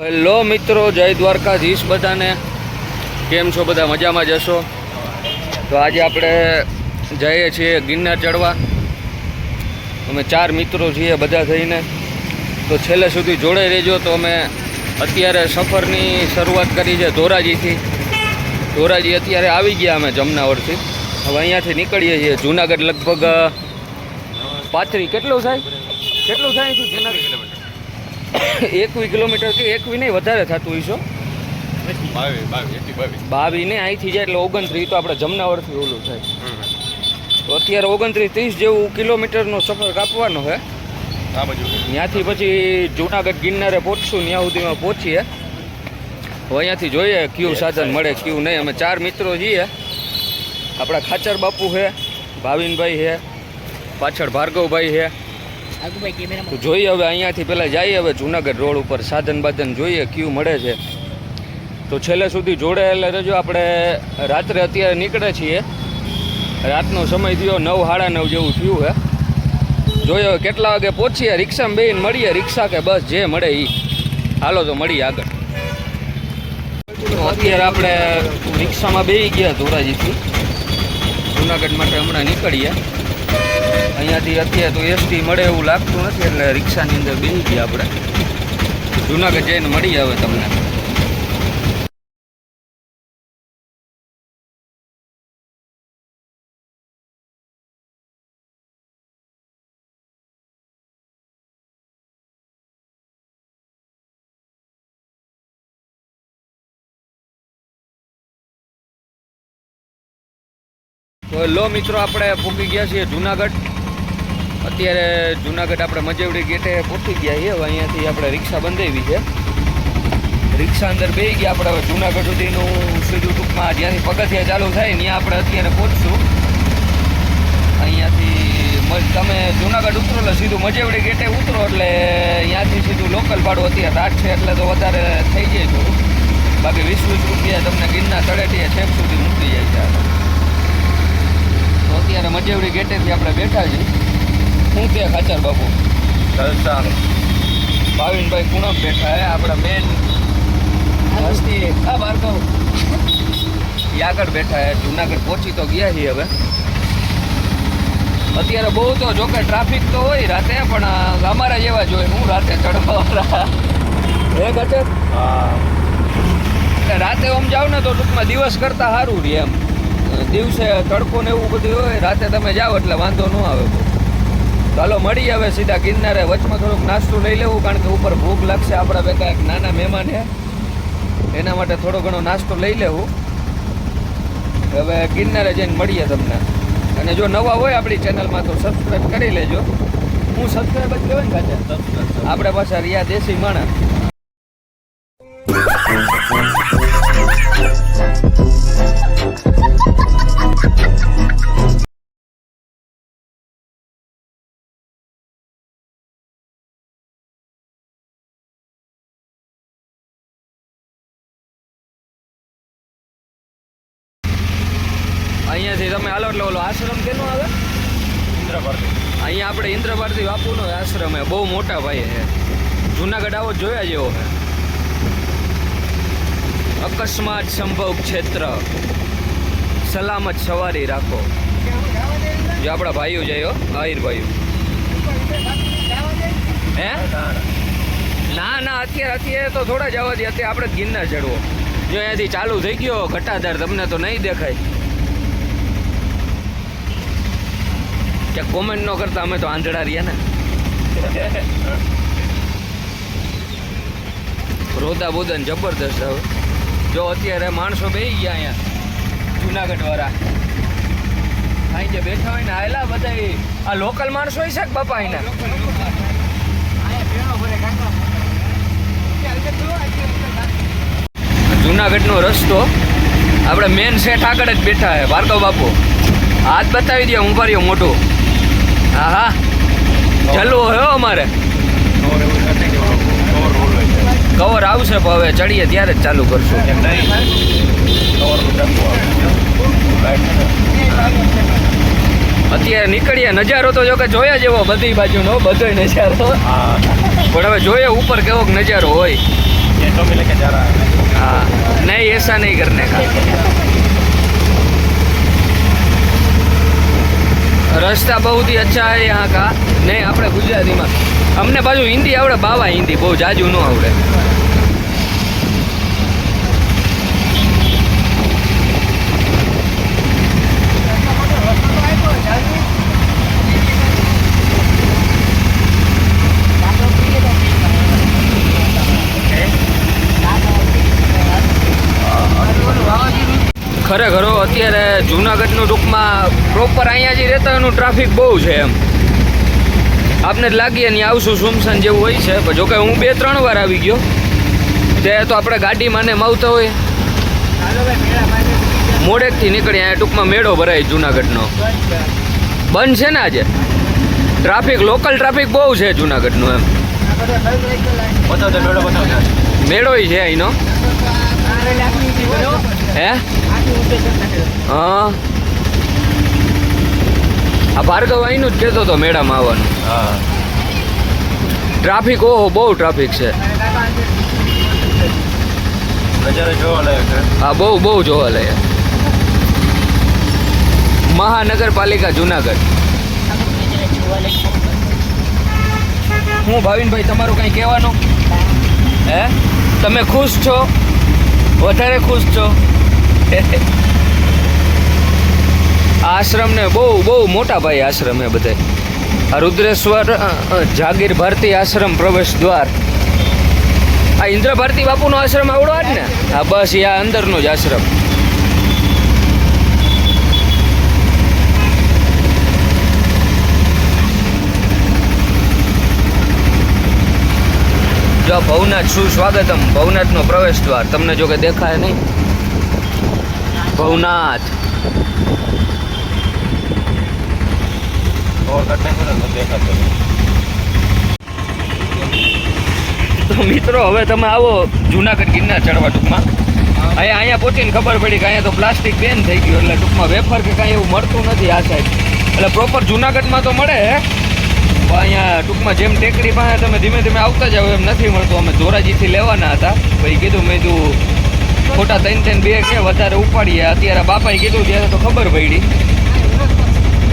Hello મિત્રો, જય દ્વારકાધીશ બધાને. કેમ છો બધા? મજામાં જશો? તો આજે આપણે જઈએ છીએ ગિરનાર ચડવા. અમે 4 મિત્રો છીએ બધા થઈને. તો છેલ્લે સુધી જોડાઈ રહેજો. તો અમે અત્યારે સફરની શરૂઆત કરી છે ધોરાજીથી. ધોરાજી અત્યારે આવી ગયા અમે જમનાવરથી. હવે અહીંયાથી નીકળીએ છીએ જુનાગઢ. લગભગ 35 કેટલું થાય જુનાગઢ? 21 કિલોમીટર કે 21 નહીં, વધારે થતું હશો. 22 ને અહીંથી જાય એટલે 29. તો આપણે જમનાવરથી ઓલું થાય. તો અત્યારે 29-30 જેવું કિલોમીટરનો સફર કાપવાનો છે. ત્યાંથી પછી જુનાગઢ ગિરનારે પહોંચશું. ત્યાં સુધીમાં પહોંચીએ. હવે અહીંયાથી જોઈએ કયું સાધન મળે કયું નહીં. અમે 4 મિત્રો છીએ. આપણા ખાચર બાપુ છે, ભાવિનભાઈ છે, પાછળ ભાર્ગવભાઈ છે. તો જોઈએ હવે અહીંયાથી પહેલાં જઈએ. હવે જુનાગઢ રોડ ઉપર સાધન બાધન જોઈએ કયું મળે છે. તો છેલ્લે સુધી જોડાયેલા રહેજો. આપણે રાત્રે અત્યારે નીકળે છીએ. રાતનો સમય થયો 9-9:30 જેવું થયું છે. જોઈએ હવે કેટલા વાગે પહોંચીએ. રિક્ષામાં બેસીને મળીએ. રિક્ષા કે બસ જે મળે એ. હાલો તો મળીએ આગળ. તો અત્યારે આપણે રિક્ષામાં બેસી ગયા ધોરાજીથી જુનાગઢ માટે. હમણાં નીકળીએ. અહીંયાથી અત્યારે તો એસટી મળે એવું લાગતું નથી, એટલે રિક્ષાની અંદર બેસી ગયા આપણે. જુનાગઢ જઈને મળી આવે તમને. તો લો મિત્રો, આપણે પહોંચી ગયા છીએ જુનાગઢ. અત્યારે જુનાગઢ આપણે મજેવડી ગેટે પહોંચી ગયા છીએ. હવે અહીંયાથી આપણે રિક્ષા બંધાવી છે. રિક્ષા અંદર બેસી ગયા આપણે. હવે જુનાગઢ સુધીનું સીધું ટૂંકમાં જ્યાંથી પગથિયા ચાલુ થાય ત્યાં આપણે અત્યારે પહોંચશું. અહીંયાથી તમે જુનાગઢ ઉતરો એટલે સીધું મજેવડી ગેટે ઉતરો એટલે ત્યાંથી સીધું લોકલ ભાડું અત્યારે 8 છે એટલે તો વધારે થઈ જાય થોડું. બાકી 20-20 રૂપિયા તમને ગિરનાર તળેટીએ છેક સુધી મૂકી જાય છે. તો અત્યારે મજેવડી ગેટેથી આપણે બેઠા છીએ. શું કે ખાચર બાપુ? ચાલો. ભાવિનભાઈ પૂનમ બેઠા હે આપણા મેન હસ્તી. હા ભાર્ગવ આગળ બેઠા હે. જુનાગઢ પહોંચી તો ગયા છીએ હવે. અત્યારે બહુ તો જોકે ટ્રાફિક તો હોય રાતે, પણ અમારા જેવા જ હોય. હું રાતે ચડવાવાળા હે ખાચર. એટલે રાતે આમ જાવ ને તો ટૂંકમાં દિવસ કરતાં સારું રહે એમ. દિવસે તડકો ને એવું બધું હોય, રાતે તમે જાઓ એટલે વાંધો ન આવે. ચાલો મળીએ હવે સીધા ગિરનારે. વચમાં થોડુંક નાસ્તો લઈ લેવું, કારણ કે ઉપર ભૂખ લાગશે. આપણા ભેગા એક નાના મહેમાન છે, એના માટે થોડો ઘણો નાસ્તો લઈ લેવું. હવે ગિરનારે જઈને મળીએ તમને. અને જો નવા હોય આપણી ચેનલમાં તો સબસ્ક્રાઈબ કરી લેજો. હું સબસ્ક્રાઈબ જ કહેવાય ને ખાચર. આપણે પાછા રિયા દેશી માણસ. અહીંયાથી તમે હાલો એટલે ઓલો આશ્રમ કેનો આવે? ઇન્દ્ર ભારતી. અહીંયા આપણે ઇન્દ્ર ભારતી બાપુનો આશ્રમ છે. બહુ મોટા ભાઈ છે. જુનાગઢ આવો જોયા જેવો છે. અકસ્માત સંભવ ક્ષેત્ર, સલામત સવારી રાખો. જો આપણા ભાઈઓ જાય આહિર ભાઈઓ. હે ના અત્યારે તો થોડા જવા દે. અત્યારે આપણે ગિરનાર ચડવો. જો અહીંયાથી ચાલુ થઈ ગયો ઘટાદાર. તમને તો નહીં દેખાય કે કોમેન્ટ ન કરતા. અમે તો આંધળા રહ્યા ને. રોદા બોદન જબરદસ્ત. હવે જો અત્યારે માણસો બેસી ગયા અહીંયા જુનાગઢ વાળા. અહીં જે બેઠા હોય ને આયલા બધા આ લોકલ માણસો હોય છે કે બાપા અહીંના? જુનાગઢનો રસ્તો આપણે મેન સેટ આગળ જ બેઠા છે. ભાર્ગવ બાપુ હાથ બતાવી દે. હું ભર્યો મોટું. હા ચાલુ હોય અમારે. કવર આવશે પણ હવે ચડીએ ત્યારે જ ચાલુ કરશું. અત્યારે નીકળીએ. નજારો તો જો કે જોયા જેવો બધી બાજુનો બધો નજારો. પણ હવે જોઈએ ઉપર કેવો નજારો હોય. हाँ नहीं ऐसा नहीं करने का। रास्ता बहुत ही अच्छा है यहाँ का। नहीं આપણે ગુજરાતીમાં અમને બાજુ હિન્દી આવડે, બાવા હિન્દી બહુ જાજુ ન આવડે। ખરેખર અત્યારે જુનાગઢનું ટૂંકમાં પ્રોપર અહીંયા જે રહેતા એનું ટ્રાફિક બહુ છે એમ આપને જ લાગીએ નહીં આવશું સુમસાન જેવું હોય છે, પણ જોકે હું 2-3 વાર આવી ગયો તે તો આપણે ગાડીમાં ને આવતા હોય મોડેકથી નીકળી અહીંયા ટૂંકમાં મેળો ભરાય જુનાગઢનો બંધ છે ને આજે ટ્રાફિક લોકલ ટ્રાફિક બહુ છે જુનાગઢનું એમ મેળોય છે અહીંનો હે હા આ ભાર્ગવ અહીંનું જ કહેતો હતો મેળામાં આવવાનું ટ્રાફિક ઓહો બહુ ટ્રાફિક છે હા બહુ બહુ જોવા લાયક મહાનગરપાલિકા જુનાગઢ હું ભાવિનભાઈ તમારું કંઈ કહેવાનું હે તમે ખુશ છો વધારે ખુશ છો આશ્રમ ને બહુ બહુ મોટા ભાઈ આશ્રમ હે બધે આ રુદ્રેશ્વર જાગીર ભારતી આશ્રમ પ્રવેશ દ્વાર આ ઇન્દ્ર ભારતી બાપુનો આશ્રમ આવડો જ ને હા બસ એ આ અંદરનો જ આશ્રમ જો ભવનાથ સુસ્વાગતમ ભવનાથનો પ્રવેશ દ્વાર તમને જો કે દેખાય નહીં ભવનાથ તો મિત્રો હવે તમે આવો જુનાગઢ ગિરનાર ચડવા ટૂંકમાં અહીંયા પહોંચીને ખબર પડી કે અહીંયા તો પ્લાસ્ટિક બેન થઈ ગયું એટલે ટૂંકમાં વેફર કે કાંઈ એવું મળતું નથી આ સાઈડ એટલે પ્રોપર જુનાગઢમાં તો મળે અહીંયા ટૂંકમાં જેમ ટેકરી પાસે તમે ધીમે ધીમે આવતા જાવ એમ નથી મળતું અમે ધોરાજીથી લેવાના હતા પછી કીધું મેં તું ખોટા 3-3 બે કે વધારે ઉપાડીએ અત્યારે બાપાએ કીધું ત્યારે તો ખબર પડી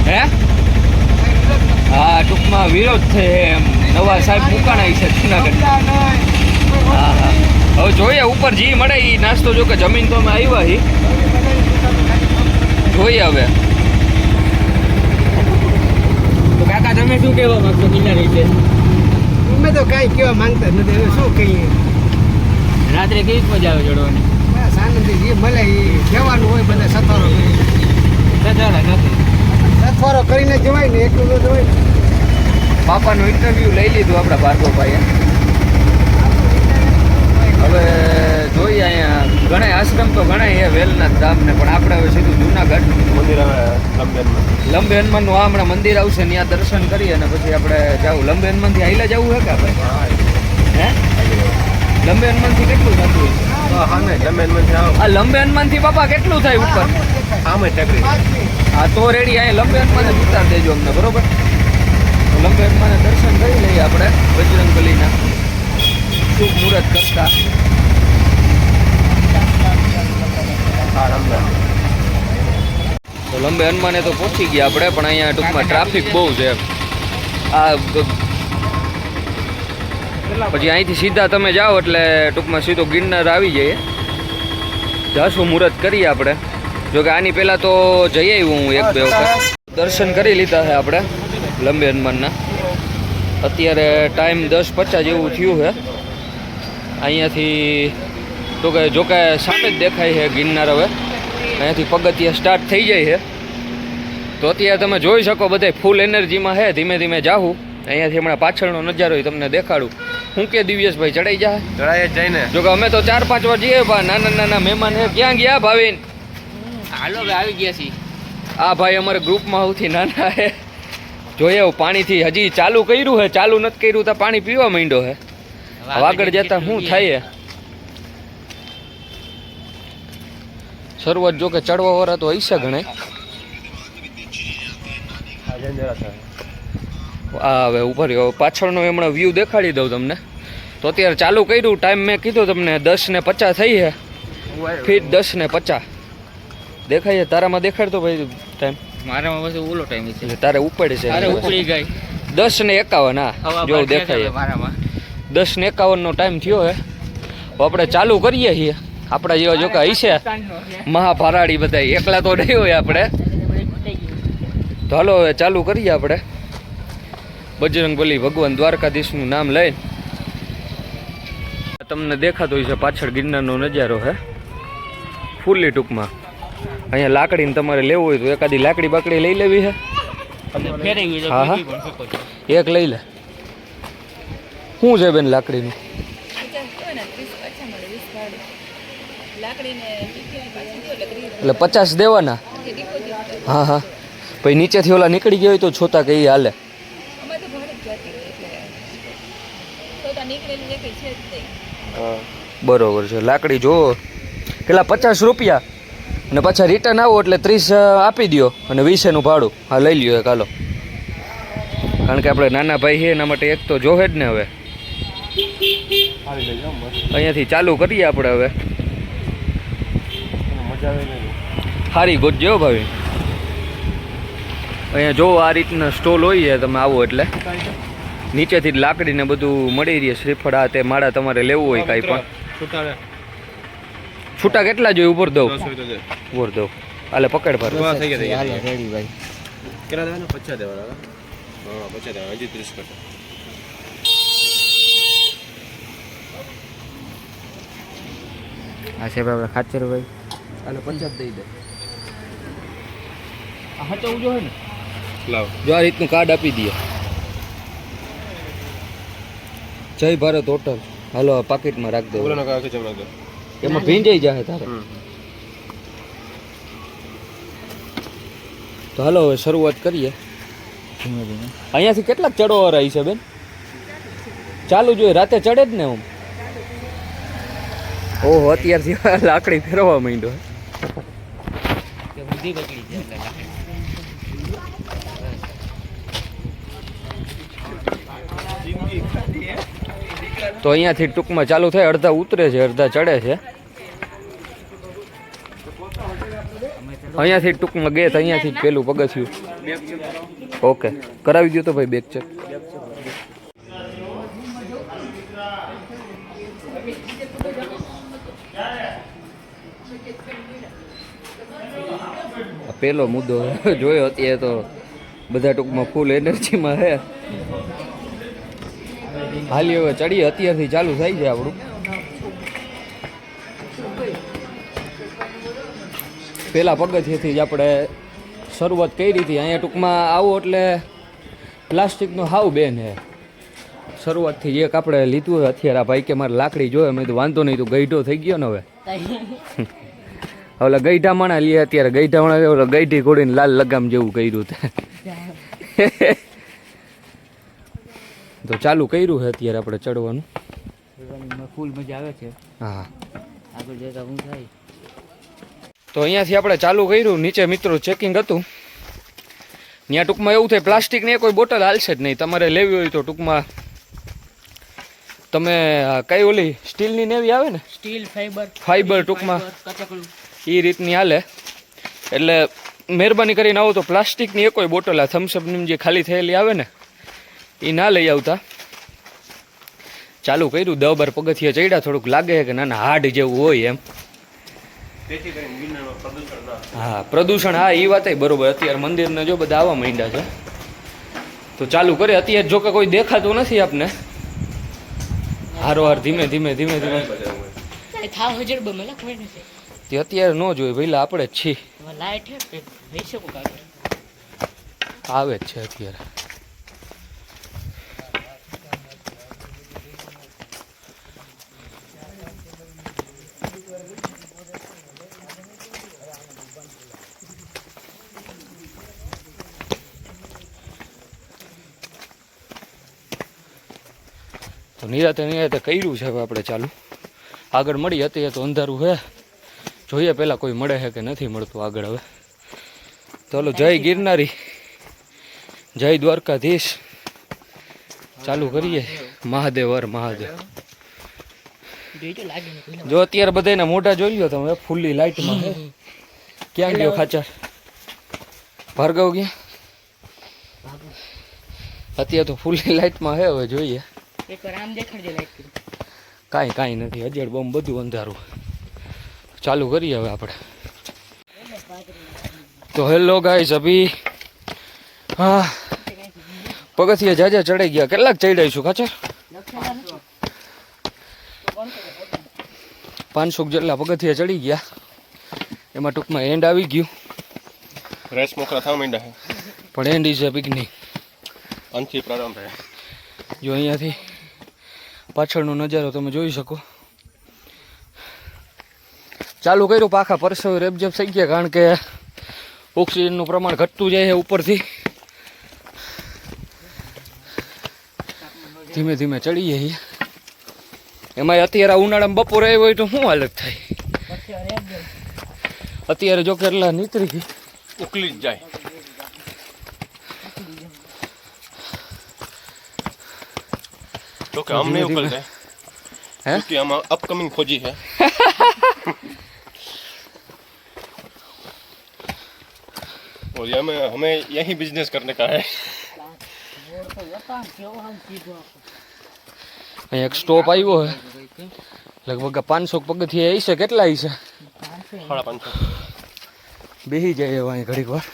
હે હા ટૂંકમાં વિરોધ છે એમ નવા સાહેબ મુકાણા છે જુનાગઢ હા હા હવે જોઈએ ઉપર જી મળે એ નાસ્તો જો કે જમીન તો અમે આવ્યા હી જોઈએ હવે તો કાકા તમે શું કહેવા માંગશો ગિરનાર વિશે અમે તો કાંઈ કહેવા માંગતા નથી હવે શું કહીએ રાત્રે કેવી મજા આવે ચડવાની બસ આનંદથી જે મળે એ જવાનું હોય બધા સથવારો સથવારો કરીને જવાય ને એટલું તો જવાય બાપાનું ઇન્ટરવ્યૂ લઈ લીધું આપણા ભાર્ગવભાઈએ હવે જોઈએ અહીંયા ઘણા આશ્રમ તો ઘણા છે વેલનાથ ધામ ને પણ આપણે હવે સીધું જુનાગઢ મંદિર લંબે હનુમાનનું આ હમણાં મંદિર આવશે ત્યાં દર્શન કરીએ અને પછી આપણે જાવું લંબે હનુમાનથી હાઈલા જવું હે કે આપણે હે લંબે હનુમાનથી કેટલું થતું હોય આ લંબે હનુમાનથી બાપા કેટલું થાય ઉપર આમે ટેકરી હા તો રેડી અહીંયા લંબે હનુમાન જ ઉતાર દેજો અમને બરોબર લંબે હનુમાને દર્શન કરી લઈએ આપણે બજરંગબલીના શુભ મુહૂર્ત કરતા તો લંબે હનુમાને તો પહોંચી ગયા આપણે પણ અહીંયા ટૂંકમાં ટ્રાફિક બહુ છે આ પછી અહીંથી સીધા તમે જાઓ એટલે ટૂંકમાં સીધો ગિરનાર આવી જઈએ જાશું મુહૂર્ત કરીએ આપણે જોકે આની પહેલાં તો જઈ આવ્યું હું 1-2 વખત દર્શન કરી લીધા છે આપણે લંબે હનુમાનના અત્યારે ટાઈમ 10:50 જેવું થયું છે અહીંયાથી તો કે જોકે સામે જ દેખાય છે ગિરનાર હવે અહીંયાથી પગથિયા સ્ટાર્ટ થઈ જાય છે તો અત્યારે તમે જોઈ શકો બધા ફૂલ એનર્જીમાં છે ધીમે ધીમે જાઉં અહીંયાથી હમણાં પાછળનો નજારો તમને દેખાડું હું કે દિવ્યેશભાઈ ચડાઈ જાય જાય ને જોકે અમે તો 4-5 વાર જઈએ નાના નાના મહેમાન છે ક્યાં ગયા ભાવિન હાલો આવી ગયા છીએ આ ભાઈ અમારે ગ્રુપમાં સૌથી નાના છે જોઈએ પાણીથી હજી ચાલુ કર્યું છે ચાલુ નથી કર્યું તો પાણી પીવા માંડ્યો છે આગળ જતા શું થાય શરૂઆત જો કે ચડવા વાળા તો હશે ઘણા આ હવે ઉપર પાછળનો હમણાં વ્યૂ દેખાડી દઉં તમને તો અત્યારે ચાલુ કર્યું. ટાઈમ મેં કીધું તમને 10:50 થઈ છે. ફીટ 10:50 દેખાય છે તારામાં? દેખાડતો ભાઈ ટાઈમ? મારામાં બસ ઓલો ટાઈમ છે. એટલે તારે ઉપડે છે. અરે ઉપડી ગઈ 10:51. હા જો દેખાય મારામાં 10:51 નો ટાઈમ થયો હે. આપણે ચાલુ કરીએ છીએ. આપણા જેવા જો કે હશે મહાભારાડી બધા, એકલા તો નહીં હોય આપણે. તો હાલો હવે ચાલુ કરીએ આપણે. બજરંગબલી ભગવાન દ્વારકાધીશનું નામ લઈને. તમને દેખાતો હોય છે પાછળ ગિરનારનો નજારો હે ફૂલી ટૂંકમાં. અહીંયા લાકડીને તમારે લેવું હોય તો એકાદી લાકડી બાકડી લઈ લેવી છે. હા હા એક લઈ લે. શું છે બેન લાકડીનું? એટલે 50 દેવાના? હા હા. પછી નીચેથી ઓલા નીકળી ગયા હોય તો છોતા કઈ હાલે? બરોબર છે. લાકડી જો પેલા 50 રૂપિયા અને પાછા રિટર્ન આવો એટલે 30 આપી દો અને 20 એનું ભાડું. હા લઈ લ્યો એક હાલો. કારણ કે આપણે નાના ભાઈ છે એના માટે એક તો જોહે જ ને. હવે અહીંયાથી ચાલુ કરીએ આપણે. હવે સારી ગોતજો ભાઈ. અહીંયા જો આ રીતના સ્ટોલ હોય છે, તમે આવો એટલે નીચેથી જ લાકડીને બધું મળી રહે. શ્રીફળ આ તે માળા તમારે લેવું હોય કાંઈ પણ. છૂટા કેટલા જોઈએ? ઉપર દઉં? ઉપર દઉં. હાલે પકડ પર. આ છે આપણે ખાચર ભાઈ. અને 50 દઈ દે. આ હચવું જો હે ને લાવ. જો આ રીતનું કાર્ડ આપી દે. જય ભારત હોટલ. હાલો આ પાકીટમાં રાખ દે. એમાં ભીંજાઈ જાય તારે. તો હાલો હવે શરૂઆત કરીએ. અહીંયાથી કેટલાક ચડોવાર આવી છે બેન? ચાલુ જોઈએ રાતે ચડે જ ને. હું ઓહો અત્યારથી લાકડી ફેરવા માંડ્યો. તો અહીંયાથી ટૂંકમાં ચાલુ થાય. અડધા ઉતરે છે, અડધા ચડે છે. અહીંયાથી ટૂંકમાં ગેત અહીંયાથી જ પેલું પગથિયું. ઓકે કરાવી દો તો ભાઈ બેગ ચેક. પેલો મુદ્દો જોયો અત્યારે તો બધા ટૂંકમાં ફૂલ એનર્જીમાં હે. હાલી હવે ચડીએ. અત્યારથી ચાલુ થઈ જાય આપણું. પેલા પગથિયેથી જ આપણે શરૂઆત કરી હતી. અહીંયા ટૂંકમાં આવો એટલે પ્લાસ્ટિકનો હાવ બેન હે. શરૂઆતથી એક આપણે લીધું હોય અત્યારે. આ ભાઈ કે મારે લાકડી જોઈએ. મેં તો વાંધો નહીં, તું ગઈઢો થઈ ગયો ને હવે. ઓલા ગઈઢા માણા લે અત્યારે. ગઈઢા માણા ઓલા ગઈઢી ઘોડીને લાલ લગામ જેવું કર્યું તે. તો ચાલુ કર્યું છે અત્યારે આપણે ચડવાનું. ફૂલ મજા આવે છે. હા આગળ જતા હું થાય. તો અહીંયાથી આપણે ચાલુ કર્યું. નીચે મિત્રો ચેકિંગ હતું. ત્યાં ટૂંકમાં એવું થાય પ્લાસ્ટિકની કોઈ બોટલ હાલશે જ નહીં. તમારે લેવી હોય તો ટૂંકમાં તમે કઈ ઓલી સ્ટીલની નેવી આવે ને, સ્ટીલ ફાઈબર ટૂંકમાં એ રીતની હાલે. એટલે મહેરબાની કરીને આવો તો પ્લાસ્ટિકની કોઈ બોટલ, આ થમ્સઅપની જે ખાલી થયેલી આવે ને એ ના લઈ આવતા. ચાલુ કર્યું. 10-12 પગથિયા ચડ્યા. થોડુંક લાગે છે કે નાના હાડ જેવું હોય એમ. હા પ્રદૂષણ. હા એ વાત બરોબર. અત્યારે મંદિરને જો બધા આવવા માંડ્યા છે તો ચાલુ કરે. અત્યારે જો કે કોઈ દેખાતું નથી આપને. હારોહાર ધીમે ધીમે ધીમે ધીમે તે અત્યારે ન જોઈએ ભાઈ. આપણે જ છીએ. આવે જ છે અત્યારે. તો નિરાતે કર્યું છે હવે આપણે ચાલુ. આગળ મળી હતી તો અંધારું છે. જોઈએ પહેલાં કોઈ મળે છે કે નથી મળતું આગળ. હવે ચાલો જય ગિરનારી, જય દ્વારકાધીશ. ચાલુ કરીએ. મહાદેવ હર મહાદેવ. જો અત્યારે બધાના મોઢા જોઈ લ્યો તમે ફૂલ્લી લાઈટમાં હે. ક્યાં ગયો ખાચર? ભાર્ગવ ગયા? અત્યારે તો ફૂલ્લી લાઈટમાં હે. હવે જોઈએ. કાંઈ નથી, અજેડ બોમ્બ બધું અંધારું. ચાલુ કરીએ હવે આપણે. તો હેલો ગાઈસ, અભી હા પગથિયે જાજા ચડાઈ ગયા. કેટલાક ચડાઈશું ખાચર? 500 જેટલા પગથિયા ચડી ગયા. એમાં ટૂંકમાં એન્ડ આવી ગયું. રેસ મોકરા થવા માંડ્યા છે, પણ એન્ડ ઇઝ અ બિગનિંગ. અંતથી પ્રારંભ છે. જો અહીંયાથી પાછળનો નજારો તમે જોઈ શકો. ચાલુ કર્યું, પાખા પરસેવે રેબજેબ થઈ ગયા, કારણ કે ઓક્સિજનનું પ્રમાણ ઘટતું જાય છે ઉપરથી. ધીમે ધીમે ચડીએ છીએ. એમાં અત્યારે ઉનાળામાં બપોરે આવ્યો હોય તો શું હાલત થાય. અત્યારે જો કેટલા નીતરી ગઈ, ઉકલી જ જાય. તો કે हम नहीं उकलते हैं, क्योंकि हम अपकमिंग फौजी है. और ये हमें यही बिजनेस करने का है. અહીંયા એક સ્ટોપ આવ્યો છે. લગભગ 500 પગથિયા હશે. કેટલા હશે? 550. બેસી જાય હવે અહીં ઘડીક વાર.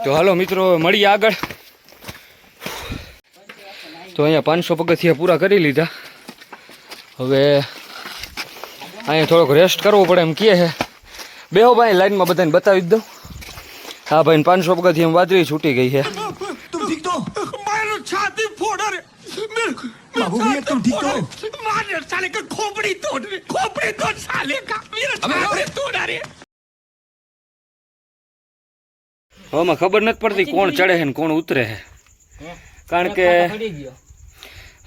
તો હાલો મિત્રો, મળીએ આગળ. તો અહીંયા 500 પગથિયા પૂરા કરી લીધા. હવે અહીંયા થોડોક રેસ્ટ કરવો પડે એમ કહે છે. બેહો ભાઈ, લાઈનમાં બધાને બતાવી જ દઉં. હા ભાઈ, 500 પગથિયા વાદળી છૂટી ગઈ છે. હવામાં ખબર નથી પડતી કોણ ચડે છે ને કોણ ઉતરે છે, કારણ કે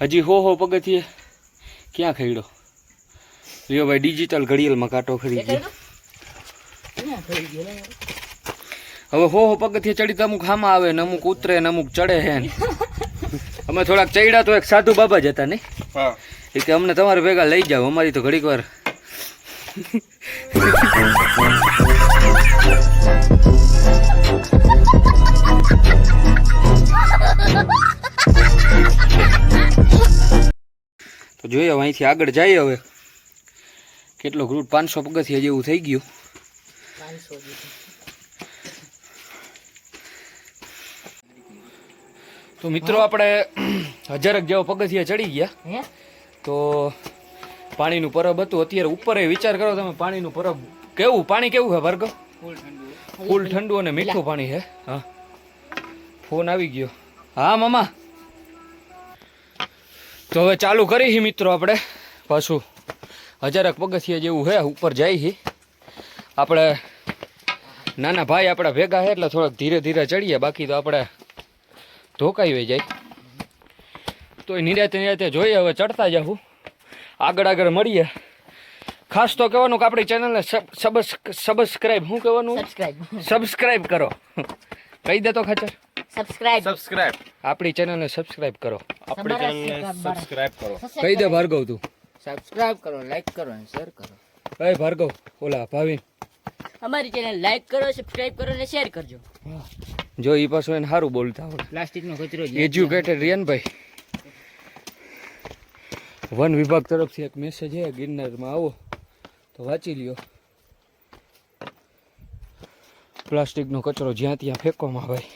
હજી હો પગથિયે ક્યાં ખડ્યો. લ્યો ભાઈ, ડિજિટલ ઘડિયાળમાં કાંટો ખરી ગયો. હવે હો પગથિયે ચડી તો અમુક હામાં આવે ને અમુક ઉતરે ને અમુક ચડે છે ને. અમે થોડાક ચડ્યા તો એક સાધુ બાબા જ હતા ને, હા, એ કે અમને તમારે ભેગા લઈ જાવ. અમારી તો ઘડીક વાર તો જોઈએ હવે અહીંથી આગળ જઈએ. હવે કેટલો રૂટ? 500 પગથિયા જેવું થઈ ગયું. તો મિત્રો આપણે 1000 જેવો પગથિયા ચડી ગયા. તો પાણીનું પરબ હતું. અત્યારે ઉપર વિચાર કરો તમે, પાણીનું પરબ કેવું, પાણી કેવું છે ભાર્ગવ? ફૂલ ઠંડુ અને મીઠું પાણી છે. હા, ફોન આવી ગયો. હા મામા. તો હવે ચાલુ કરી મિત્રો આપણે પાછું 1000 પગથિયા જેવું છે. ઉપર જાય છે આપણે. નાના ભાઈ આપણા ભેગા છે એટલે થોડાક ધીરે ધીરે ચડીએ, બાકી તો આપણે ધોકાઈ જાય. તો એ નિરાતે જોઈએ. હવે ચડતા જાઉં, આગળ મળીએ. ખાસ તો કહેવાનું કે આપણી ચેનલને સબસ્ક્રાઇબ, શું કહેવાનું? સબસ્ક્રાઇબ કરો. કહી દે તો ખાચર. સબસ્ક્રાઇબ. આપણી ચેનલને સબસ્ક્રાઇબ કરો. આપણી ચેનલને સબસ્ક્રાઇબ કરો. કહી દે ભાર્ગવ તું. સબસ્ક્રાઇબ કરો, લાઈક કરો અને શેર કરો. એ ભાર્ગવ, ઓલા ભાવિન, અમારી ચેનલ લાઈક કરો, સબસ્ક્રાઇબ કરો અને શેર કરજો. જો એ પાછું એને સારું બોલતા આવડે. પ્લાસ્ટિકનો કચરો એજ્યુકેટેડ રિયનભાઈ. વન વિભાગ તરફથી એક મેસેજ છે, ગિરનારમાં આવો તો વાંચી લ્યો. પ્લાસ્ટિકનો કચરો જ્યાં ત્યાં ફેંકોમાં ભાઈ,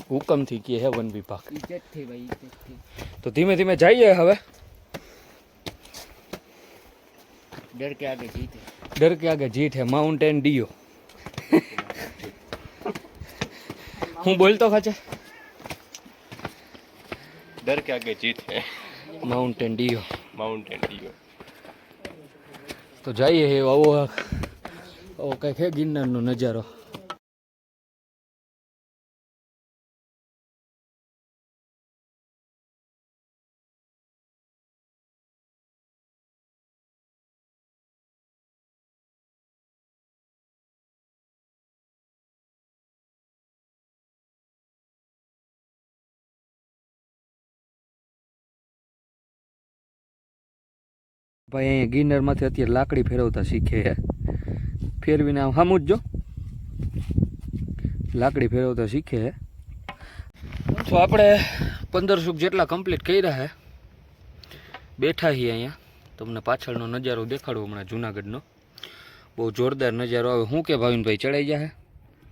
હુકમથી કહે હે વન વિભાગ. ઇજ્જતથી ભાઈ, ઇજ્જતથી. તો ધીમે ધીમે જઈએ. હવે ડર કે આગે જીત હે. ડર કે આગે જીત હે. Mountain Dew. હું બોલતો ખાચે? डर के आगे जीत है. Mountain Dew. Mountain Dew. તો જઈએ આવો કંઈક હે ગિરનારનો નજારો. ભાઈ અહીંયા ગિરનારમાંથી અત્યારે લાકડી ફેરવતા શીખે છે. ફેરવીને આમ સામું જ જો લાકડી ફેરવતા શીખે છે. તો આપણે 1500 જેટલા કમ્પ્લીટ કર્યા છે. બેઠા છીએ અહીંયા. તમને પાછળનો નજારો દેખાડું હમણાં જુનાગઢનો. બહુ જોરદાર નજારો આવે. શું કે ભાવિનભાઈ ચડાઈ જાય?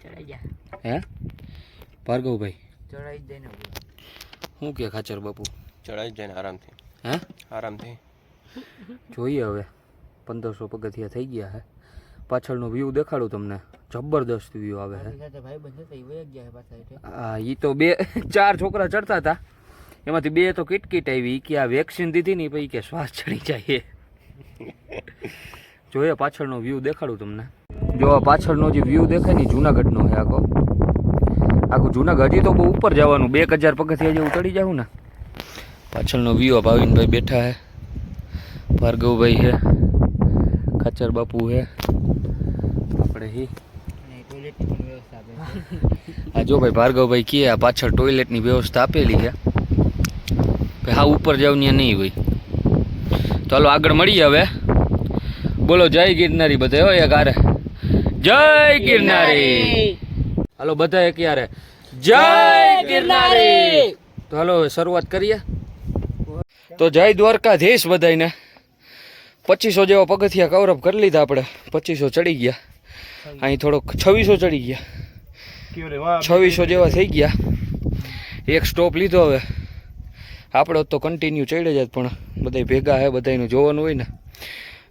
ચડાઈ જા. હે ભાર્ગવભાઈ ચડાઈ જાય ને શું કે ખાચર બાપુ? ચડાઈ જાય ને આરામથી. હે આરામથી. જોઈએ હવે 1500 પગથિયા થઈ ગયા છે. પાછળનો વ્યૂ દેખાડું તમને. જબરદસ્ત વ્યૂ આવે છે. સાથે ભાઈ બંધ હતા એ વયા ગયા પાછા એટલે હા એ તો 4 છોકરા ચડતા હતા. એમાંથી 2 તો કિટકીટ આવી કે આ વેક્સિન દીધી ને પછી કે શ્વાસ ચડી જાય. જોઈએ પાછળનો વ્યૂ દેખાડું તમને. જો આ પાછળનો જે વ્યૂ દેખાય ને જુનાગઢનો છે આખું જુનાગઢ. હજી તો બહુ ઉપર જવાનું 2000 પગથિયા જેવું ચડી જાવ ને. પાછળનો વ્યૂ ભાવિનભાઈ બેઠા છે, ભાર્ગવભાઈ છે, ખાચર બાપુ છે, આપણે હી ટોયલેટની પણ વ્યવસ્થા આપે આ જો ભાઈ ભાર્ગવભાઈ કહે આ પાછળ ટોયલેટની વ્યવસ્થા આપેલી છે. હા ઉપર જાવ ત્યાં નહીં હોય. તો હાલો આગળ મળીએ હવે. બોલો જય ગિરનારી બધા હોય યારે. જય ગિરનારી. હાલો બધા એક યારે જય ગિરનારી. તો હાલો હવે શરૂઆત કરીએ. તો જય દ્વારકાધીશ બધાને. 2500 જેવા પગથિયા કવર અપ કરી લીધા આપણે. 2500 ચડી ગયા. અહીં થોડોક 2600 ચડી ગયા. 2600 જેવા થઈ ગયા. એક સ્ટોપ લીધો હવે. આપણે તો કન્ટિન્યુ ચડે જ પણ બધા ભેગા હે બધાનું જોવાનું હોય ને.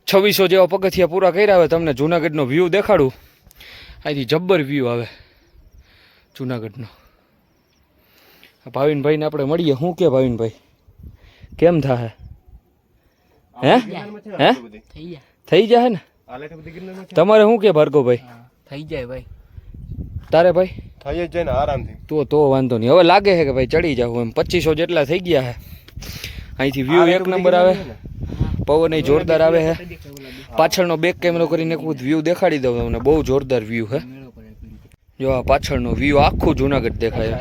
2600 જેવા પગથિયા પૂરા કર્યા. હવે તમને જુનાગઢનો વ્યૂ દેખાડું. અહીંથી જબ્બર વ્યૂ આવે જુનાગઢનો. ભાવિનભાઈને આપણે મળીએ. શું કે ભાવિનભાઈ કેમ થાય? હે હે થઈ જા. થઈ જાય ને? તમારે શું કે ભાર્ગવભાઈ? થઈ જાય ભાઈ. તારે ભાઈ થઈ જ જાય ને આરામથી. તો વાંધો નહીં. હવે લાગે છે કે ભાઈ ચડી જાવ એમ. 2500 જેટલા થઈ ગયા છે. અહીંથી વ્યૂ એક નંબર આવે. પવન જોરદાર આવે છે. પાછળનો બેક કેમેરો કરીને એક વ્યૂ દેખાડી દઉં તમને. બહુ જોરદાર વ્યૂ છે. જો આ પાછળનો વ્યૂ આખું જુનાગઢ દેખાય.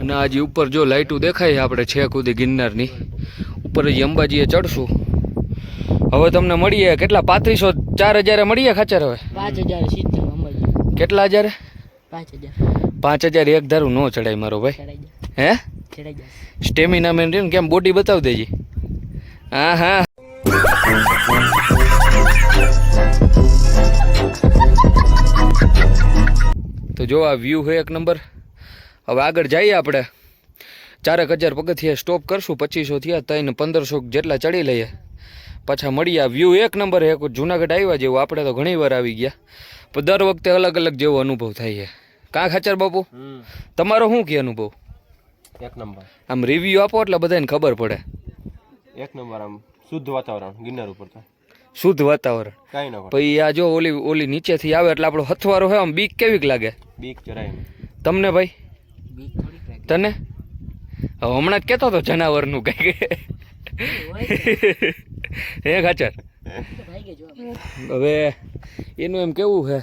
અને આજે ઉપર જો લાઇટો દેખાય છે આપણે છેક સુધી ગિરનારની ઉપર જ અંબાજીએ ચડશું. હવે તમને મળીએ કેટલા 3500 4000 મળીએ ખાચર હવે 5000 સીધા અંબાજી. કેટલા હજાર? 5000 5000 એક ધારું નો ચડાય મારો ભાઈ. ચડાઈ જા. હે ચડાઈ જા. સ્ટેમિના મેન ને કેમ બોડી બતાવી દેજી. હા હા તો જો આ વ્યૂ છે એક નંબર. હવે આગળ જઈએ આપણે. 4000 પગથિયા સ્ટોપ કરશું. 2500 થયા તો 1500 જેટલા ચડી લઈએ. પાછા મળીએ. વ્યૂ એક નંબર છે. જુનાગઢ આવ્યા જેવું. આપણે તો ઘણી વાર આવી ગયા પણ દર વખતે અલગ અલગ જેવો અનુભવ થાય છે. કાં ખાચર બાપુ તમારો શું કે અનુભવ? એક નંબર. આમ રિવ્યુ આપો એટલે બધાને ખબર પડે. એક નંબર. આમ શુદ્ધ વાતાવરણ ગિરનાર ઉપર તો શુદ્ધ વાતાવરણ. કાંઈ ન કરે. પછી આ જો ઓલી નીચેથી આવે એટલે આપણો હથવારો હોય આમ બીક કેવીક લાગે બીક જરાય નહીં. તમને ભાઈ? બીક થોડીક લાગે. તને? હવે હમણાં જ કહેતો હતો જનાવરનું કંઈક. હે ખાચર? ભાઈ કે જો હવે એનું એમ કેવું છે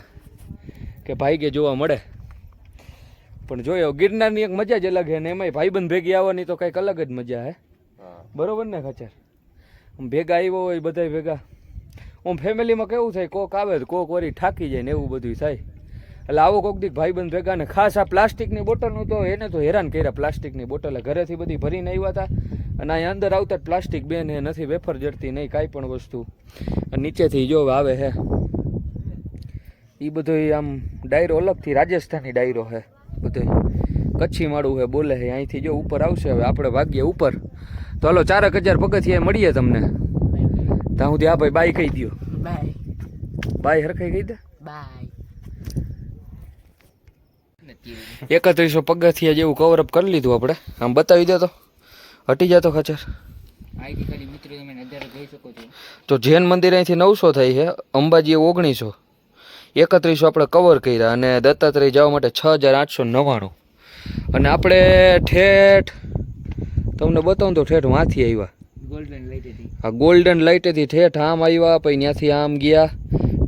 કે ભાઈ જોવા મળે. પણ જોયો ગિરનારની એક મજા જ અલગ છે ને એમાંય ભાઈબંધ ભેગી આવવાની તો કંઈક અલગ જ મજા હે. બરોબર ને ખાચર? આમ ભેગા આવ્યો હોય બધા ભેગા. આમ ફેમિલીમાં કેવું થાય કોક આવે તો કોક વળી થાકી જાય ને એવું બધું થાય. એટલે આવો કોક દીક ભાઈબંધ ભેગા ને ખાસ આ પ્લાસ્ટિકની બોટલનું તો એને તો હેરાન કર્યા. પ્લાસ્ટિકની બોટલ ઘરેથી બધી ભરીને આવ્યા હતા અને અહીંયા અંદર આવતા જ પ્લાસ્ટિક બેન હે નથી વેફર જડતી નહીં કાંઈ પણ વસ્તુ. અને નીચેથી જો આવે હે એ બધો આમ ડાયરો અલગથી રાજસ્થાની ડાયરો છે બધો. કચ્છી માળું છે બોલે છે. અહીંથી જો ઉપર આવશે. હવે આપણે ભાગીએ ઉપર. તો હાલો 4000 પગથિયા મળીએ તમને. ત્યાં સુધી આ ભાઈ બાય કહી દો. બાય. બાય હરખાઈ કહી દે. બાય. 3100 પગથિયા જેવું કવર અપ કરી લીધું આપણે. આમ બતાવી દે તો હટી જતો ખાચર. આઈથી ખાલી મિત્રો તમે નજારો જોઈ શકો છો. તો જૈન મંદિર અહીંથી 900 થાય છે. અંબાજી 1900. 3100 આપણે કવર કર્યા અને દત્તાત્રેય જવા માટે 6899. અને આપણે ઠેઠ તમને બતાવું તો ઠેઠ વાંથી આવ્યા. ગોલ્ડન લાઈટ હતી. આ ગોલ્ડન લાઇટેથી ઠેઠ આમ આવ્યા. પછી ત્યાંથી આમ ગયા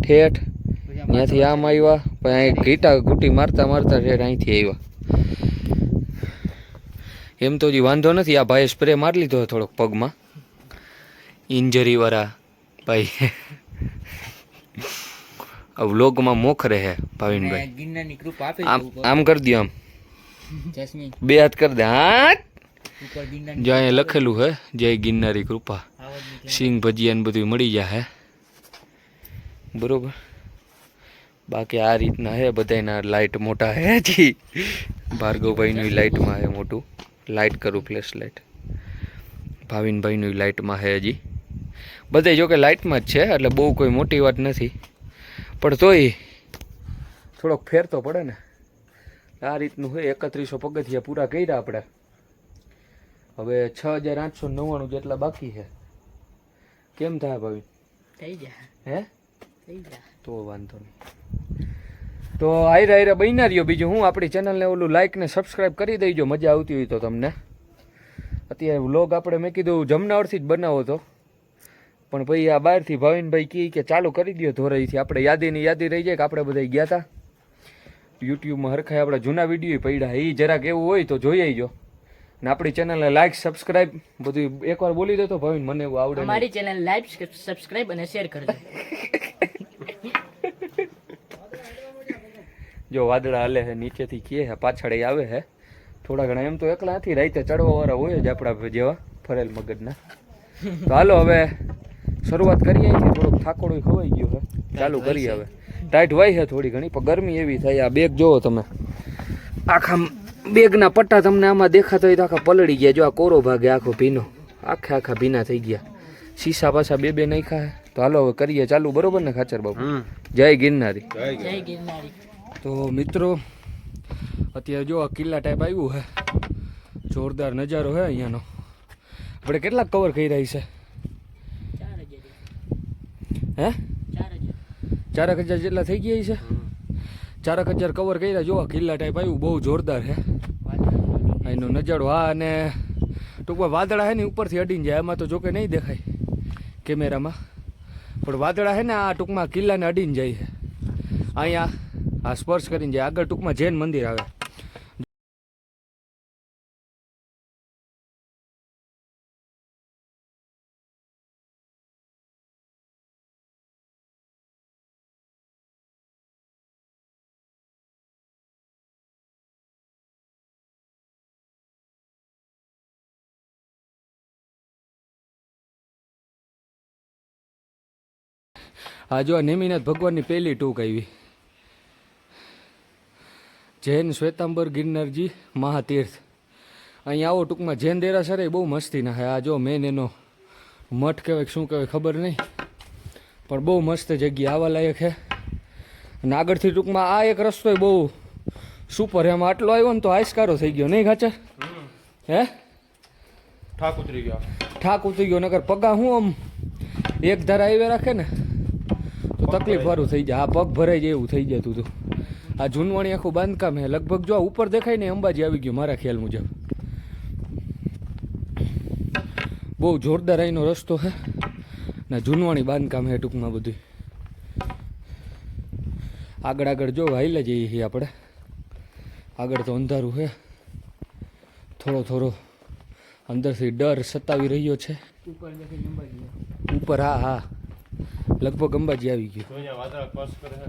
ઠેઠ. ત્યાંથી આમ આવ્યા. પછી અહીં ઘીટા ઘૂંટી મારતા મારતા ઠેઠ અહીંથી આવ્યા. એમ તો હજી વાંધો નથી. આ ભાઈએ સ્પ્રે મારી લીધો થોડોક પગમાં, ઇન્જરીવાળા ભાઈ. વ્લોગમાં મોખરે હે ભાવિનભાઈ. અને ગિરનારની કૃપા આપે છે આમ ઉપર. આમ કરી દો, આમ જસ્મીન 2 હાથ કરી દે. હાથ ઉપર ગિરનારની જો અહીંયા લખેલું હે જય ગિરનારી કૃપા. આવડની સિંગ ભજીયા ને બધું મળી જાય બરોબર. બાકી આ રીતના હે બધાના લાઇટ મોટા હે જી. ભાર્ગવભાઈનું લાઇટમાં હે મોટું. લાઇટ કરું ફ્લેશ લાઇટ. ભાવિનભાઈનું લાઇટમાં હે હજી. બધે જો કે લાઇટમાં જ છે એટલે બહુ કોઈ મોટી વાત નથી, પણ તોય થોડોક ફેર તો પડે ને. આ રીતનું હોય. 3100 પગથિયા પૂરા કર્યા આપણે. હવે 6899 જેટલા બાકી છે. કેમ થાય ભાવિન? થઈ જા હે થઈ જા. તો વાંધો નહીં. તો આયરા બન્યા રહ્યો. બીજું હું આપણી ચેનલને ઓલું લાઇક ને સબસ્ક્રાઈબ કરી દેજો મજા આવતી હોય તો તમને. અત્યારે વ્લોગ આપણે મેં કીધું જમનાવરથી જ બનાવો તો, પણ પછી આ બહારથી ભાવિનભાઈ કહે કે ચાલુ કરી દો ધોરાઈથી. આપણે યાદી રહી જાય કે આપણે બધા ગયા હતા યુટ્યુબમાં હરખાય આપણા જૂના વિડીયો પડ્યા. એ જરાક એવું હોય તો જોઈ આવજો. ને આપણી ચેનલને લાઇક સબસ્ક્રાઈબ બધું એકવાર બોલી દો તો ભાવિન, મને એવું આવડે નહીં. અમારી ચેનલ લાઈક સબસ્ક્રાઇબ અને શેર કરજો. જો વાદળા હાલે છે નીચેથી કીએ છે, પાછળ આવે છે થોડા ઘણા. એમ તો એકલા નથી, રાતે ચડવાવાળા હોય જ આપણા જેવા ફરેલ મગજના. તો હાલો હવે શરૂઆત કરીએ. અહીંથી થોડોક થાકોડો ખવાઈ ગયો છે, ચાલુ કરીએ હવે. ટાઈટ હોય છે થોડી ઘણી, પણ ગરમી એવી થાય. આ બેગ જોવો તમે, આખા બેગના પટ્ટા તમને આમાં દેખાતો હોય તો આખા પલળી ગયા. જો આ કોરો ભાગે આખો ભીનો, આખા ભીના થઈ ગયા. શીશા પાછા બે નાખ્યા. તો હાલો હવે કરીએ ચાલુ, બરોબર ને ખાચર બાબુ? જય ગિરનારી. જય ગિરનારી. તો મિત્રો અત્યારે જો આ કિલ્લા ટાઈપ આવ્યું છે, જોરદાર નજારો છે અહીંયાનો. આપણે કેટલાક કવર કર્યા છે? 4000 હે 4000 4000 જેટલા થઈ ગયા છે. 4000 કવર કર્યા. જો આ કિલ્લા ટાઈપ આવ્યું, બહુ જોરદાર છે અહીંનો નજારો. હા, અને ટૂંકમાં વાદળા છે ને ઉપરથી અડીને જાય. એમાં તો જોકે નહીં દેખાય કેમેરામાં, પણ વાદળા છે ને આ ટૂંકમાં કિલ્લાને અડીને જાય છે. અહીંયા આ સ્પર્શ કરીને જાય. આગળ ટૂંકમાં જૈન મંદિર આવે. આ જો આ નેમિનાથ ભગવાનની પહેલી ટૂંક આવી. જૈન શ્વેતાંબર ગિરનારજી મહાતીર્થ. અહીંયા આવો ટૂંકમાં જૈન દેરાસર એ બહુ મસ્તી ના હે. આ જો મેન એનો મઠ કહેવાય શું કહેવાય ખબર નહીં, પણ બહુ મસ્ત જગ્યા, આવા લાયક છે. અને આગળથી ટૂંકમાં આ એક રસ્તો બહુ સુપર. એમાં આટલો આવ્યો ને તો આયસ્કારો થઈ ગયો નહીં ખાચર? હે ઠાક ઉતરી ગયા. ઠાક ઉતરી ગયો. નકર પગા હું આમ એક ધારા આવી રાખે ને તો તકલીફ વાળું થઈ જાય. આ પગ ભરાઈ જાય એવું થઈ જતું હતું. આ જૂનવાણી આખું બાંધકામ હે. લગભગ જો ઉપર દેખાય ને અંબાજી આવી ગયું મારા ખ્યાલ મુજબ. બહુ જોરદાર અહીંનો રસ્તો છે ને જૂનવાણી બાંધકામ હે ટૂંકમાં બધું. આગળ જો હાઈલા જઈએ છીએ આપણે. આગળ તો અંધારું છે, થોડો અંદરથી ડર સતાવી રહ્યો છે. ઉપર દેખાય અંબાજી. ઉપર હા લગભગ અંબાજી આવી ગયું. વાદળા સ્પર્શ કરે છે.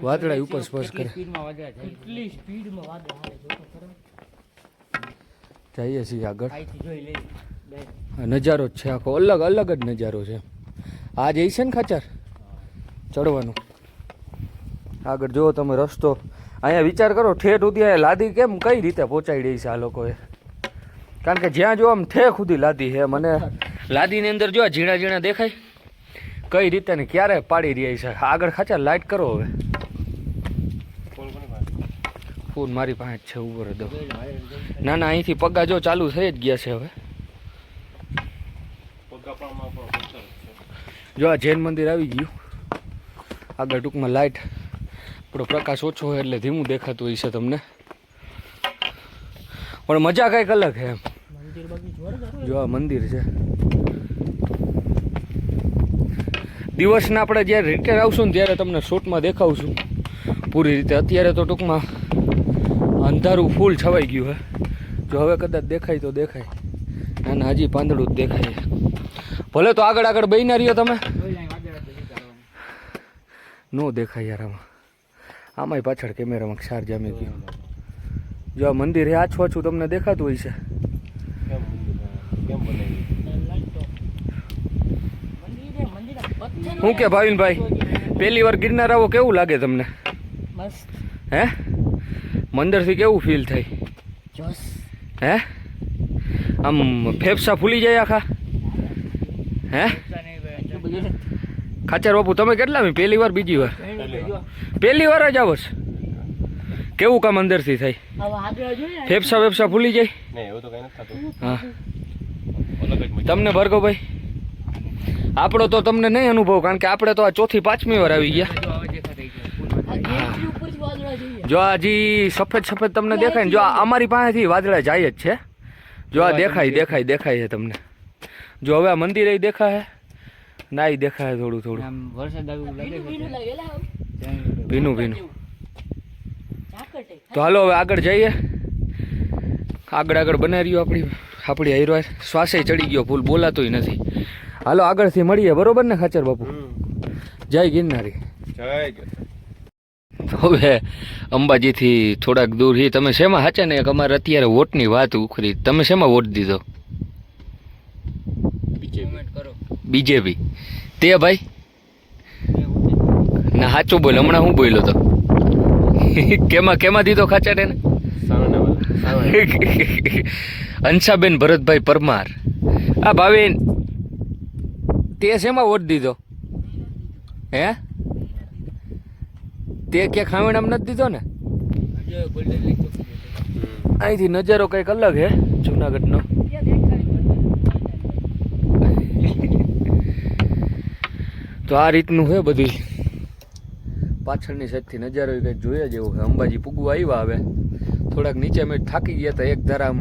વાદળા ઉપર સ્પર્શ કરે. સ્પીડમાં વાદળા જાય. કેટલી સ્પીડમાં વાદળ આવે જો તો ખરો. જઈએ છીએ આગળ. અહીંથી જોઈ લે. આ નજારો જ છે આખો, અલગ જ નજારો છે. આ જઈ છે ને ખાચર ચડવાનું. આગળ જુઓ તમે રસ્તો. અહીંયા વિચાર કરો ઠેઠ સુધી અહીંયા લાદી કેમ કઈ રીતે પહોંચાડી છે આ લોકોએ. કારણ કે જ્યાં જો આમ ઠેક સુધી લાદી છે. મને લાદીની અંદર જો ઝીણા ઝીણા દેખાય કઈ રીતે ને ક્યારે પાડી રહી છે. આગળ ખાચર લાઇટ કરો હવે. ફોન મારી પાસે જ છે, ઉપર દો. ના અહીંથી પગા જો ચાલુ થઈ જ ગયા છે હવે. જો આ જૈન મંદિર આવી ગયું. આગળ ટૂંકમાં લાઇટ આપણો પ્રકાશ ઓછો હોય એટલે ધીમું દેખાતું હોય છે તમને, પણ મજા કંઈક અલગ છે એમ. જો આ મંદિર છે. દિવસના આપણે જ્યારે રિટર્ન આવશું ને ત્યારે તમને શૂટમાં દેખાવશું પૂરી રીતે. અત્યારે તો ટૂંકમાં અંધારું ફૂલ છવાઈ ગયું છે જો હવે કદાચ દેખાય તો દેખાય, ના ના હજી પાંદડું જ દેખાય. ભલે તો આગળ આગળ બહીના રહ્યો તમે, નો દેખાય યાર આમાં. આમાંય પાછળ કેમેરામાં ક્ષાર જામી ગયો. જો આ મંદિર હે આછું આછું તમને દેખાતું હોય છે. શું કે ભાવિનભાઈ, પહેલી વાર ગિરનાર આવો કેવું લાગે તમને? મસ્ત હે મંદિરથી કેવું ફીલ થાય? જોશ. હે આમ ફેફસા ફૂલી જાય આખા? હે ખાચર બાપુ તમે કેટલા પહેલી વાર બીજી વાર? પહેલી વાર જ આવો છો? કેવું કામ અંદરથી થાય? ફેફસા વેફસા ફૂલી જાય? નહીં એવું તો કઈ નથી થતું. હા અલગ જ મજા. તમને ભાર્ગવભાઈ? આપણો તો તમને નહીં અનુભવ, કારણ કે આપણે તો આ ચોથી પાંચમી વાર આવી ગયા. જો આ હજી સફેદ સફેદ તમને દેખાય ને, જો આ અમારી પાસેથી વાદળા જાય જ છે. જો આ દેખાય દેખાય દેખાય છે તમને. જો હવે આ મંદિર એ દેખાય ના એ દેખાય થોડું થોડું વરસાદ આવ્યું લાગે ભીનું ભીનું. તો હાલો હવે આગળ જઈએ. આગળ આગળ બનાવી રહ્યો આપણી હાઈરો. શ્વાસે ચડી ગયો, ફૂલ બોલાતોય નથી. હાલો આગળથી મળીએ, બરોબર ને ખાચર બાપુ? જય ગિરનારી. જય ગયો. હવે અંબાજીથી થોડાક દૂર હી. તમે શેમાં હાચા ને? અમારે અત્યારે વોટની વાત ઉખરી. તમે શેમાં વોટ દીધો? બીજેપી. તે ભાઈ ના સાચું બોલ, હમણાં હું બોલ્યો તો? કેમાં દીધો ખાચર એને? અંશાબેન ભરતભાઈ પરમાર. આ ભાવિન તે શેમાં વોટ દીધો? હે તે ક્યાં ખાવણામ નથી દીધો ને? અહીંથી નજારો કંઈક અલગ હે જુનાગઢનો. તો આ રીતનું છે બધી પાછળની સાઈડથી નજારો કંઈક જોઈએ જેવો છે. અંબાજી પૂગવા આવ્યા. હવે થોડાક નીચે અમે થાકી ગયા હતા. એક ધારા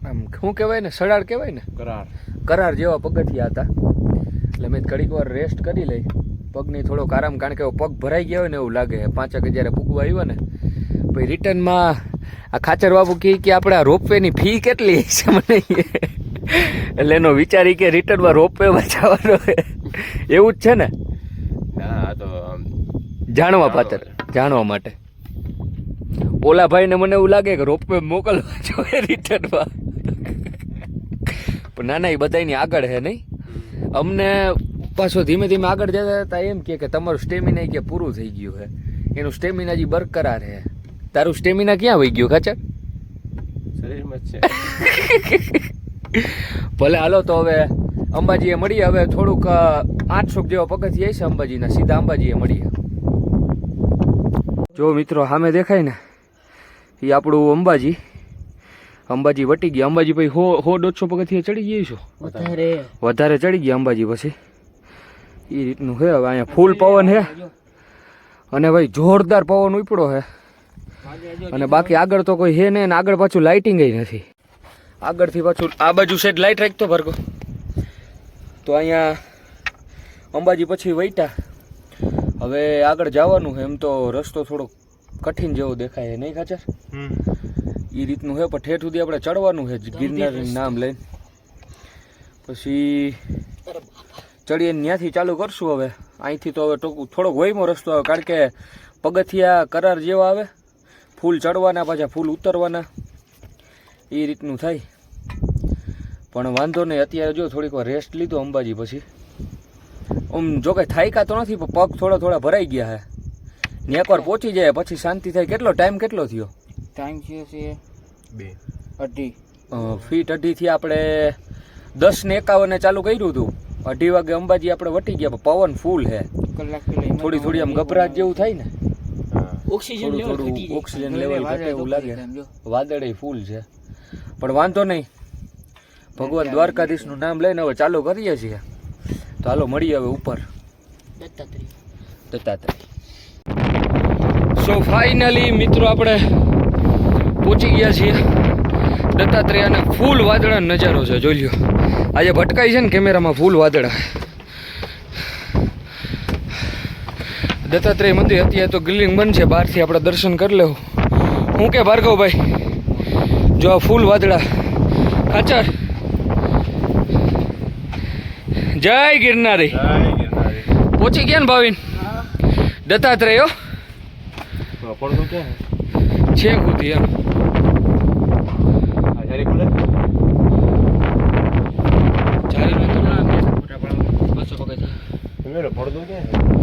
આમ શું કહેવાય ને, સડાળ કહેવાય ને, કરાર જેવા પગથિયા હતા. એટલે મેં ઘડીક વાર રેસ્ટ કરી લઈ, પગની થોડોક આરામ, કારણ કે પગ ભરાઈ ગયા હોય ને એવું લાગે. 5 વાગે જ્યારે પૂગવા આવ્યો ને, પછી રિટર્નમાં આ ખાચર બાબુ કહે કે આપણે આ રોપવેની ફી કેટલી છે મને, એટલે એનો વિચારી કે રિટર્નમાં રોપવેમાં જવાનો એવું જ છે ને? ના તો જાણવા પાત્ર, જાણવા માટે. ઓલા ભાઈને મને એવું લાગે કે રોપવે મોકલવા જોઈએ રિટર્નમાં. પણ ના ના, એ બધાની આગળ છે નહીં. અમને પાછો ધીમે ધીમે આગળ જતા હતા એમ કે તમારું સ્ટેમિના કે પૂરું થઈ ગયું છે. એનું સ્ટેમિના હજી બરકરાર છે. તારું સ્ટેમિના ક્યાં વહી ગયું ખાચર? શરીરમાં જ છે. ભલે હાલો તો હવે અંબાજીએ મળીએ. હવે થોડુંક 800 જેવા પગથિયા છે અંબાજીના, સીધા અંબાજીએ મળીએ. જો મિત્રો સામે દેખાય ને, એ આપણું અંબાજી. અંબાજી વટી ગયા. અંબાજી પછી 100-150 પગથિયા ચડી ગઈ છો? વધારે ચડી ગયા અંબાજી પછી. એ રીતનું છે. હવે અહીંયા ફૂલ પવન છે અને ભાઈ જોરદાર પવન ઉપડો છે. અને બાકી આગળ તો કોઈ છે નહીં. આગળ પાછું લાઇટિંગ નથી. આગળથી પાછું આ બાજુ સાઈડ લાઇટ રાખતો ભરગો. તો અહીંયા અંબાજી પછી વૈટા. હવે આગળ જવાનું છે. એમ તો રસ્તો થોડો કઠિન જેવો દેખાય નહીં ખાચર? એ રીતનું છે. પણ ઠેઠ સુધી આપણે ચડવાનું છે ગિરનારનું નામ લઈને. પછી ચડીએ ત્યાંથી ચાલુ કરશું. હવે અહીંથી તો હવે થોડોક વયમો રસ્તો આવે, કારણ કે પગથિયા કરાર જેવા આવે. ફૂલ ચડવાના, પાછા ફૂલ ઉતરવાના, એ રીતનું થાય. પણ વાંધો નહીં. અત્યારે જો થોડીક વાર રેસ્ટ લીધો અંબાજી પછી. જો કંઈ થાયકા તો નથી, પણ પગ થોડા ભરાઈ ગયા છે. ને એકવાર પહોંચી જાય પછી શાંતિ થાય. કેટલો ટાઈમ કેટલો થયો? ટાઈમ થયો છે 2:30 ફીટ. 2:30થી આપણે 10:51 ચાલુ કર્યું હતું. 2:30 વાગે અંબાજી આપણે વટી ગયા. પવન ફૂલ છે. કલાક થોડી આમ ગભરાટ જેવું થાય ને, ઓક્સિજન થોડું ઓક્સિજન લેવલ ઘટે એવું લાગે. વાદળે ફૂલ છે. પણ વાંધો નહીં. ભગવાન દ્વારકાધીશનું નામ લઈને હવે ચાલુ કરીએ છીએ. તો હાલો મળીએ હવે ઉપર દત્તાત્રેય. સો ફાઇનલી મિત્રો આપણે પહોંચી ગયા છીએ દત્તાત્રેય. અને ફૂલ વાદળા નજારો છે, જોઈ લ્યો. આજે ભટકાઈ છે ને કેમેરામાં, ફૂલ વાદળા. દત્તાત્રેય મંદિર અત્યારે તો ગ્રીલિંગ બંધ છે. બહારથી આપણે દર્શન કરી લેવું. હું કે ભાર્ગવભાઈ જો આ ફૂલ વાદળા ખાચર જય ગિરનારી પહોંચી ગયા ને ભાવિન દત્તાત્રેય હો. પડતો ક્યાં છે કુદી એમ આ જારી ખુલે ચાલી તો ના મોટા પણ 200 પગથિયા મેરો પડતો ક્યાં